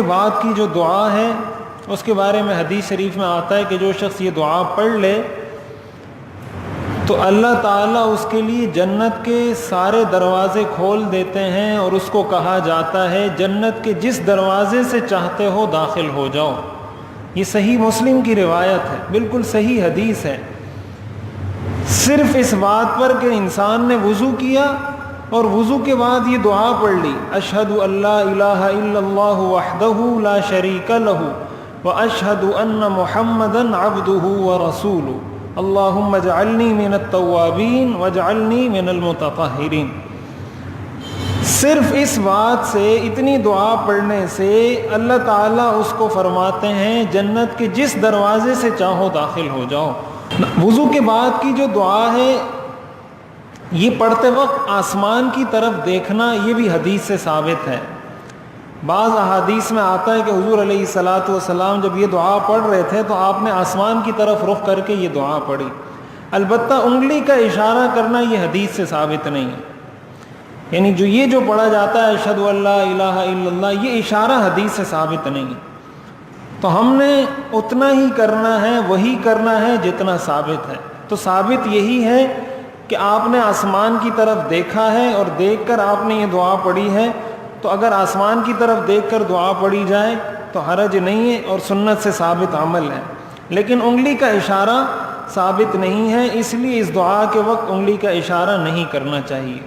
کے بعد کی جو دعا ہے اس کے بارے میں حدیث شریف میں آتا ہے کہ جو شخص یہ دعا پڑھ لے تو اللہ تعالیٰ اس کے لیے جنت کے سارے دروازے کھول دیتے ہیں اور اس کو کہا جاتا ہے جنت کے جس دروازے سے چاہتے ہو داخل ہو جاؤ۔ یہ صحیح مسلم کی روایت ہے، بالکل صحیح حدیث ہے۔ صرف اس بات پر کہ انسان نے وضو کیا اور وضو کے بعد یہ دعا پڑھ لی، اشہد ان لا الہ الا اللہ وحدہ لا شریک لہ واشہد ان محمدا عبدہ ورسولہ اللہم اجعلنی من التوابین واجعلنی من المتطہرین۔ صرف اس بات سے، اتنی دعا پڑھنے سے اللہ تعالیٰ اس کو فرماتے ہیں جنت کے جس دروازے سے چاہو داخل ہو جاؤ۔ وضو کے بعد کی جو دعا ہے یہ پڑھتے وقت آسمان کی طرف دیکھنا، یہ بھی حدیث سے ثابت ہے۔ بعض احادیث میں آتا ہے کہ حضور علیہ الصلاۃ والسلام جب یہ دعا پڑھ رہے تھے تو آپ نے آسمان کی طرف رخ کر کے یہ دعا پڑھی۔ البتہ انگلی کا اشارہ کرنا یہ حدیث سے ثابت نہیں ہے، یعنی جو پڑھا جاتا ہے اشہد ان لا الہ الا اللہ، یہ اشارہ حدیث سے ثابت نہیں ہے۔ تو ہم نے اتنا ہی کرنا ہے، وہی کرنا ہے جتنا ثابت ہے۔ تو ثابت یہی ہے کہ آپ نے آسمان کی طرف دیکھا ہے اور دیکھ کر آپ نے یہ دعا پڑھی ہے، تو اگر آسمان کی طرف دیکھ کر دعا پڑھی جائے تو حرج نہیں ہے اور سنت سے ثابت عمل ہے۔ لیکن انگلی کا اشارہ ثابت نہیں ہے، اس لیے اس دعا کے وقت انگلی کا اشارہ نہیں کرنا چاہیے۔